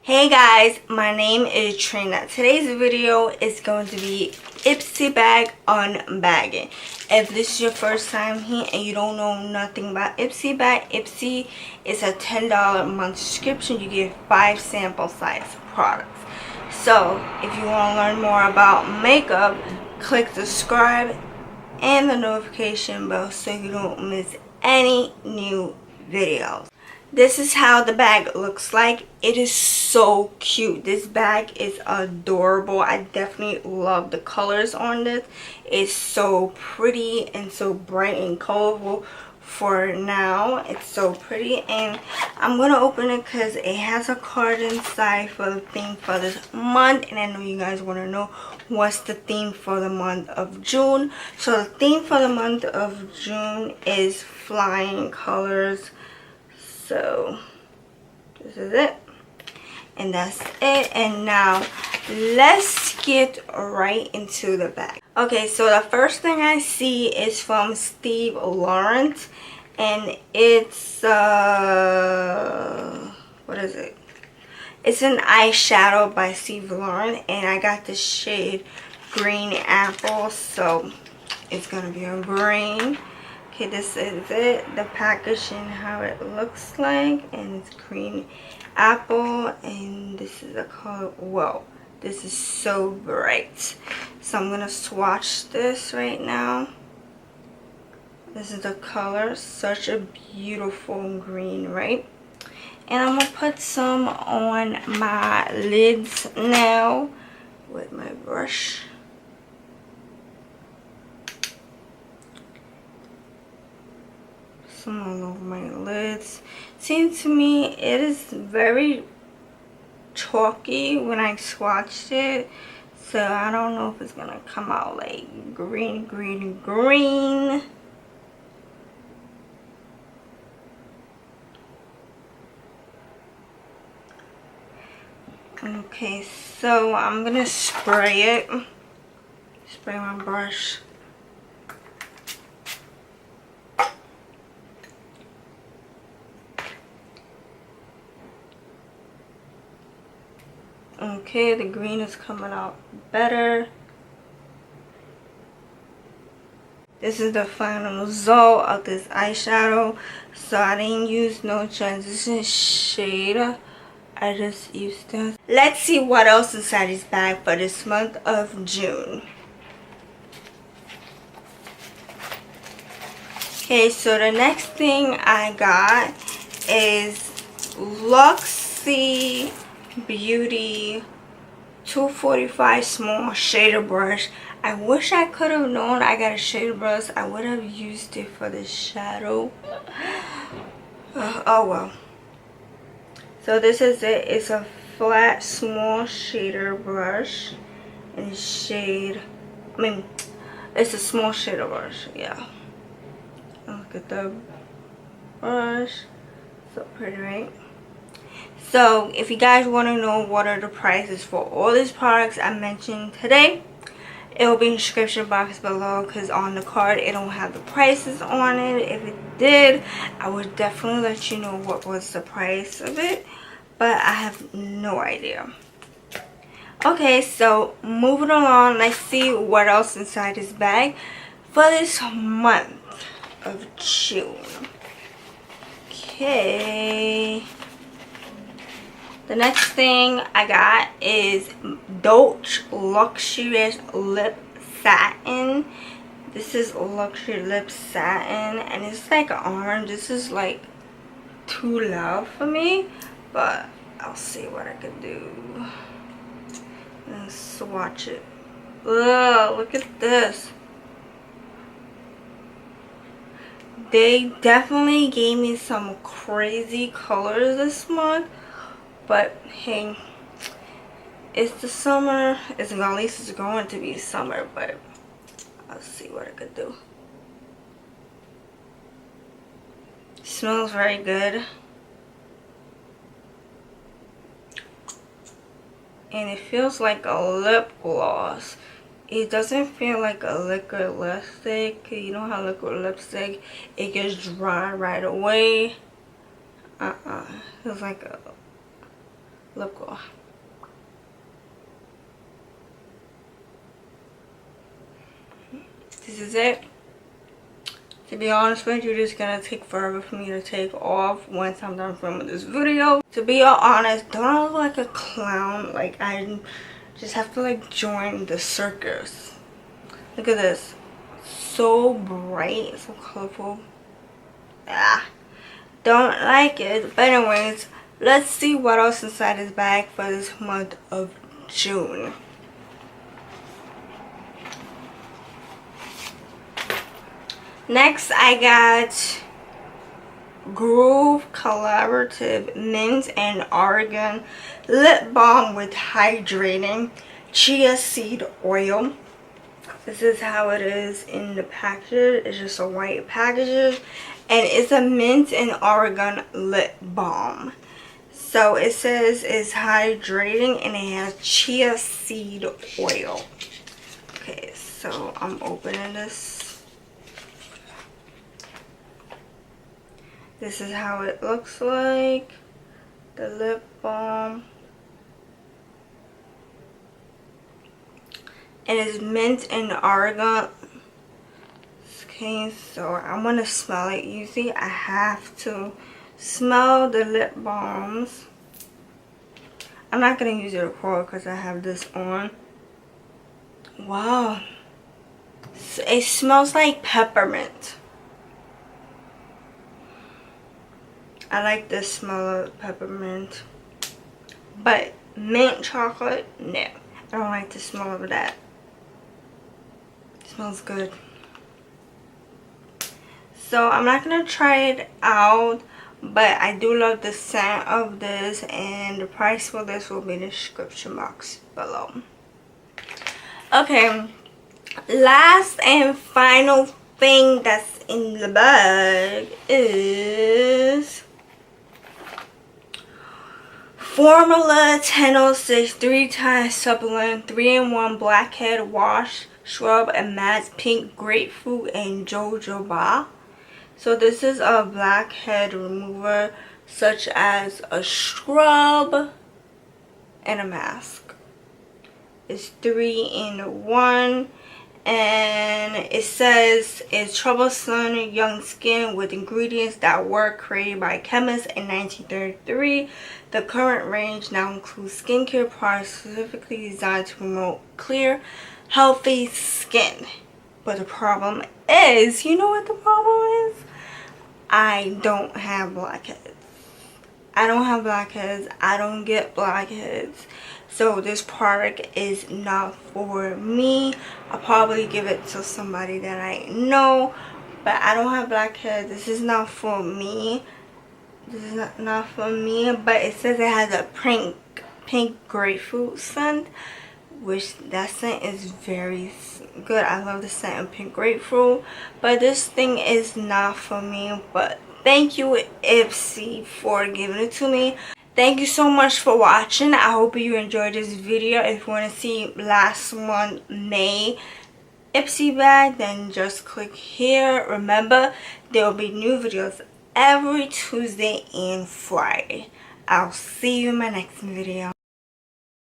Hey guys, my name is Trina. Today's video is going to be Ipsy bag unbagging. If this is your first time here and you don't know nothing about Ipsy bag, Ipsy is a $10 a month subscription. You get 5 sample size products. So if you want to learn more about makeup, click subscribe and the notification bell so you don't miss any new videos. This is how the bag looks like. It is so cute. This bag is adorable. I definitely love the colors on this. It's so pretty and so bright and colorful for now. It's so pretty, and I'm gonna open it because it has a card inside for the theme for this month, and I know you guys want to know what's the theme for the month of June. So the theme for the month of June is flying colors. So this is it, and that's it. And now let's get right into the bag. Okay, so the first thing I see is from Steve Laurent, and it's what is it? It's an eyeshadow by Steve Laurent, and I got the shade Green Apple, so it's gonna be on green. Okay, this is it, the packaging, how it looks like, and it's Green Apple, and this is the color. Whoa, this is so bright. So I'm gonna swatch this right now. This is the color, such a beautiful green, right? And I'm gonna put some on my lids now with my brush. All over my lids. Seems to me it is very chalky when I swatched it, so I don't know if it's gonna come out like green. Okay, so I'm gonna spray my brush. Okay, the green is coming out better. This is the final result of this eyeshadow. So I didn't use no transition shade. I just used this. Let's see what else inside this bag for this month of June. Okay, so the next thing I got is LUXIE Beauty 245 small shader brush. I wish I could have known I got a shader brush. I would have used it for the shadow. Oh well. So this is it. It's a flat small shader brush, and it's it's a small shader brush. Yeah. Look at the brush. So pretty, right? So if you guys want to know what are the prices for all these products I mentioned today, it will be in the description box below, because on the card it don't have the prices on it. If it did, I would definitely let you know what was the price of it, but I have no idea. Okay, so moving along, let's see what else inside this bag for this month of June. Okay, the next thing I got is DOUCCE Luxurious Lip Satin. This is Luxury Lip Satin, and it's like orange. This is like too loud for me, but I'll see what I can do. And swatch it. Ugh, look at this. They definitely gave me some crazy colors this month. But hey, it's the summer. At least it's going to be summer, but I'll see what I could do. Smells very good. And it feels like a lip gloss. It doesn't feel like a liquid lipstick. You know how liquid lipstick, it gets dry right away. Feels like a lip gloss. This is it. To be honest with you, it's gonna take forever for me to take off once I'm done filming this video. To be all honest, don't I look like a clown? Like, I just have to like join the circus. Look at this. So bright, so colorful. Ah, don't like it. But anyways, let's see what else inside this bag for this month of June. Next, I got Groove Collaborative Mint and Argan Lip Balm with Hydrating Chia Seed Oil. This is how it is in the package. It's just a white package. And it's a mint and argan lip balm. So it says it's hydrating and it has chia seed oil. Okay, so I'm opening this. This is how it looks like. The lip balm. And it's mint and argan. Okay, so I'm gonna smell it. Usually I have to smell the lip balms. I'm not gonna use it to pour because I have this on. Wow. It smells like peppermint. I like the smell of peppermint. But mint chocolate, no. I don't like the smell of that. It smells good. So I'm not going to try it out. But I do love the scent of this. And the price for this will be in the description box below. Okay. Last and final thing that's in the bag is Formula 1006 3-time Sublime 3-in-1 Blackhead Wash, Shrub, and Matte Pink Grapefruit and Jojoba. So this is a blackhead remover such as a scrub and a mask. It's 3-in-1. And it says it's troublesome young skin with ingredients that were created by chemists in 1933. The current range now includes skincare products specifically designed to promote clear, healthy skin. But the problem is, you know what the problem is? I don't have blackheads. I don't have blackheads. I don't get blackheads. So this product is not for me. I'll probably give it to somebody that I know. But I don't have blackheads. This is not for me. This is not for me. But it says it has a pink grapefruit scent. Which that scent is very good. I love the scent of pink grapefruit. But this thing is not for me. But thank you, Ipsy, for giving it to me. Thank you so much for watching. I hope you enjoyed this video. If you want to see last month May Ipsy bag, then just click here. Remember, there will be new videos every Tuesday and Friday. I'll see you in my next video.